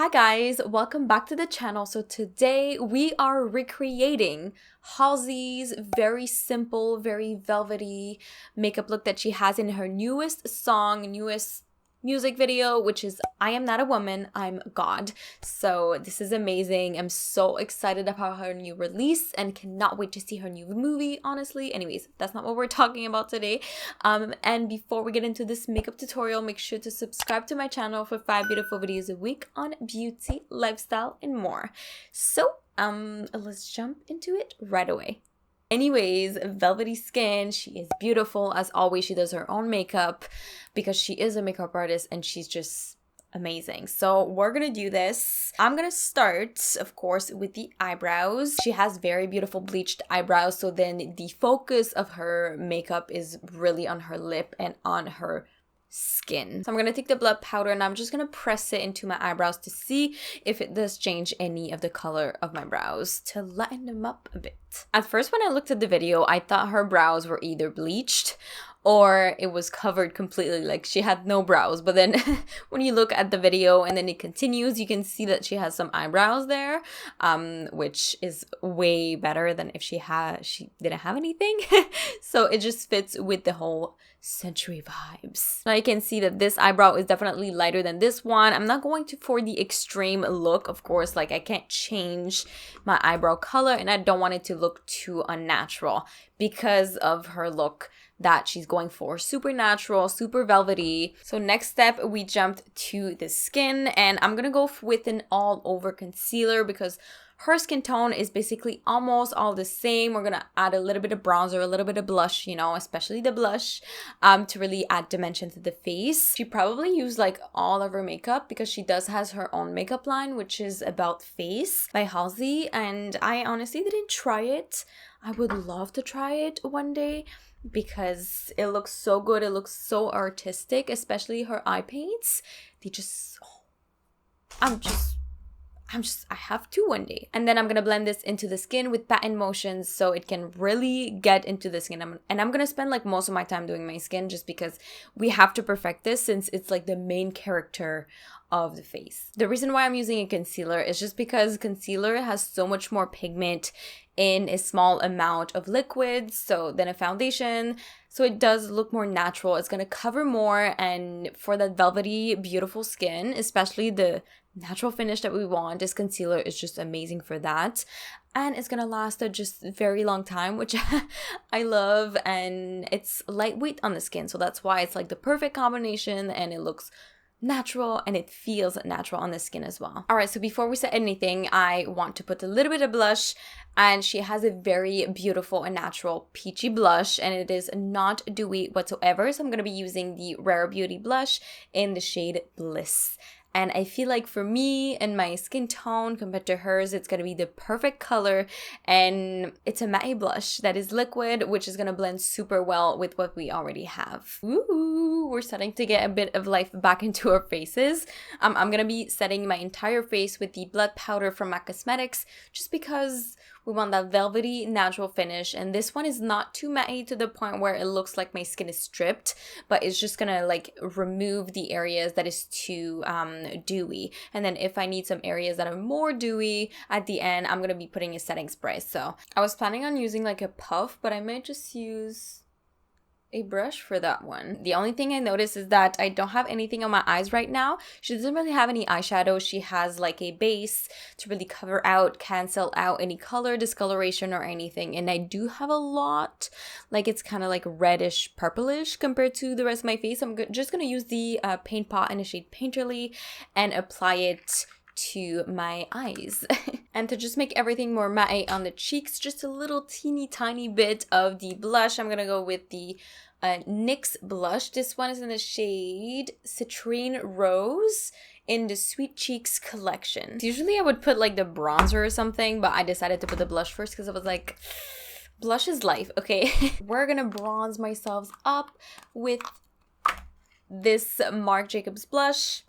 Hi guys, welcome back to the channel. So today we are recreating Halsey's very simple, very velvety makeup look that she has in her newest music video, which is I Am Not a Woman, I'm God. So this is amazing. I'm so excited about her new release and cannot wait to see her new movie, honestly. Anyways, that's not what we're talking about today. And before we get into this makeup tutorial, make sure to subscribe to my channel for 5 beautiful videos a week on beauty, lifestyle, and more. So let's jump into it right away. Anyways, velvety skin, she is beautiful. As always, she does her own makeup because she is a makeup artist and she's just amazing. So we're gonna do this. I'm gonna start, of course, with the eyebrows. She has very beautiful bleached eyebrows, so then the focus of her makeup is really on her lip and on her skin. So I'm gonna take the Blot powder and I'm just gonna press it into my eyebrows to see if it does change any of the color of my brows to lighten them up a bit. At first, when I looked at the video, I thought her brows were either bleached or it was covered completely, like she had no brows. But then when you look at the video and then it continues, you can see that she has some eyebrows there, which is way better than if she didn't have anything. So it just fits with the whole century vibes. Now you can see that this eyebrow is definitely lighter than this one. I'm not going for the extreme look, of course. Like I can't change my eyebrow color and I don't want it to look too unnatural because of her look that she's going for. Super natural, super velvety. So next step, we jumped to the skin and I'm gonna go with an all over concealer because her skin tone is basically almost all the same. We're gonna add a little bit of bronzer, a little bit of blush, you know, especially the blush, to really add dimension to the face. She probably used like all of her makeup because she has her own makeup line, which is About Face by Halsey. And I honestly didn't try it. I would love to try it one day because it looks so good. It looks so artistic, especially her eye paints. They just, I have to one day. And then I'm gonna blend this into the skin with pattern motions so it can really get into the skin. And I'm gonna spend like most of my time doing my skin just because we have to perfect this since it's like the main character of the face. The reason why I'm using a concealer is just because concealer has so much more pigment in a small amount of liquid than a foundation, so it does look more natural. It's gonna cover more, and for that velvety beautiful skin, especially the natural finish that we want, this concealer is just amazing for that. And it's gonna last a just very long time, which I love, and it's lightweight on the skin, so that's why it's like the perfect combination and it looks natural and it feels natural on the skin as well. All right, so before we set anything, I want to put a little bit of blush, and she has a very beautiful and natural peachy blush and it is not dewy whatsoever. So I'm going to be using the Rare Beauty blush in the shade Bliss. And I feel like for me and my skin tone compared to hers, it's going to be the perfect color. And it's a matte blush that is liquid, which is going to blend super well with what we already have. Ooh, we're starting to get a bit of life back into our faces. I'm going to be setting my entire face with the Blot powder from MAC Cosmetics just because we want that velvety natural finish, and this one is not too matte to the point where it looks like my skin is stripped, but it's just gonna like remove the areas that is too dewy. And then if I need some areas that are more dewy at the end, I'm gonna be putting a setting spray. So I was planning on using like a puff, but I might just use a brush for that one. The only thing I noticed is that I don't have anything on my eyes right now. She doesn't really have any eyeshadow. She has like a base to really cover out, cancel out any color discoloration or anything. And I do have a lot, like it's kind of like reddish purplish compared to the rest of my face. I'm just gonna use the paint pot in the shade Painterly and apply it to my eyes. And to just make everything more matte on the cheeks, just a little teeny tiny bit of the blush. I'm gonna go with the NYX blush. This one is in the shade Citrine Rose in the Sweet Cheeks collection. Usually I would put like the bronzer or something, but I decided to put the blush first because I was like, blush is life, okay? We're gonna bronze myself up with this Marc Jacobs blush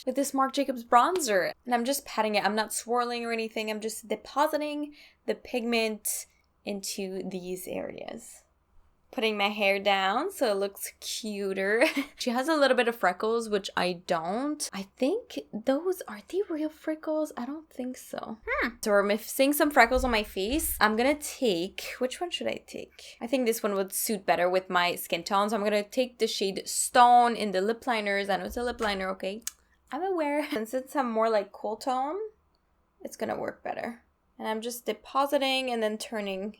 with this Marc Jacobs bronzer, and I'm just patting it. I'm not swirling or anything. I'm just depositing the pigment into these areas. putting my hair down so it looks cuter. She has a little bit of freckles, which I don't. I think those, are they real freckles? I don't think so. So we're missing some freckles on my face. I'm gonna take, which one should I take? I think this one would suit better with my skin tone. So I'm gonna take the shade Stone in the lip liners. I know it's a lip liner, okay? I'm aware. Since it's a more like cool tone, it's gonna work better. And I'm just depositing and then turning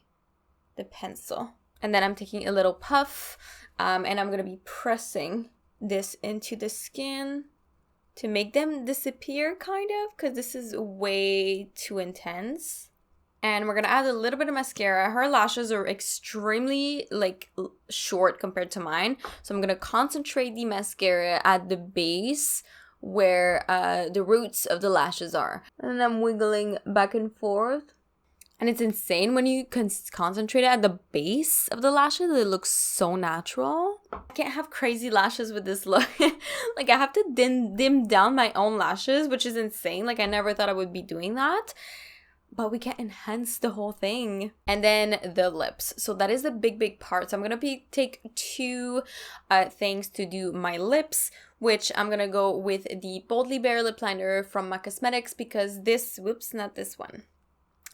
the pencil. And then I'm taking a little puff and I'm gonna be pressing this into the skin to make them disappear, kind of, because this is way too intense. And we're gonna add a little bit of mascara. Her lashes are extremely like short compared to mine, so I'm gonna concentrate the mascara at the base where the roots of the lashes are. And I'm wiggling back and forth. And it's insane when you concentrate it at the base of the lashes. It looks so natural. I can't have crazy lashes with this look. Like, I have to dim down my own lashes, which is insane. Like, I never thought I would be doing that. But we can enhance the whole thing. And then the lips. So that is the big part. So I'm going to take two things to do my lips, which I'm going to go with the Boldly Bare lip liner from MAC Cosmetics, because this, whoops, not this one.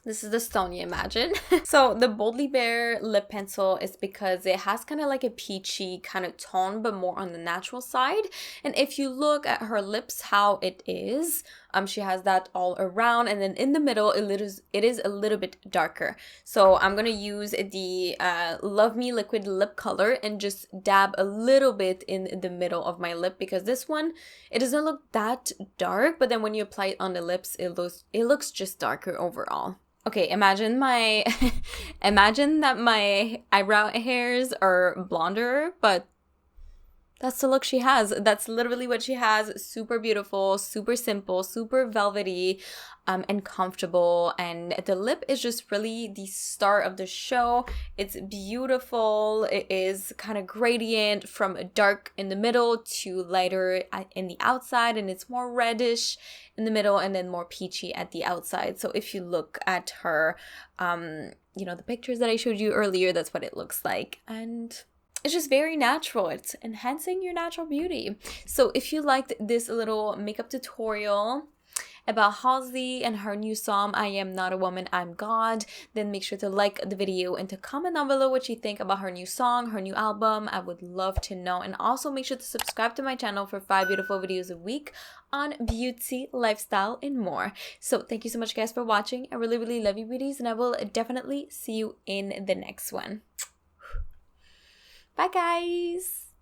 This is the Stone, you imagine. So the Boldly Bare lip pencil is because it has kind of like a peachy kind of tone, but more on the natural side. And if you look at her lips, how it is, she has that all around, and then in the middle, it is a little bit darker. So I'm gonna use the Love Me liquid lip color and just dab a little bit in the middle of my lip, because this one, it doesn't look that dark, but then when you apply it on the lips, it looks just darker overall. Okay, imagine that my eyebrow hairs are blonder, but that's the look she has. That's literally what she has. Super beautiful, super simple, super velvety, and comfortable. And the lip is just really the star of the show. It's beautiful. It is kind of gradient from dark in the middle to lighter in the outside, and it's more reddish in the middle and then more peachy at the outside. So if you look at her, the pictures that I showed you earlier, that's what it looks like. And it's just very natural. It's enhancing your natural beauty. So if you liked this little makeup tutorial about Halsey and her new song, I Am Not a Woman, I'm God, then make sure to like the video and to comment down below what you think about her new song, her new album. I would love to know. And also make sure to subscribe to my channel for 5 beautiful videos a week on beauty, lifestyle, and more. So thank you so much, guys, for watching. I really love you, beauties, and I will definitely see you in the next one. Bye, guys.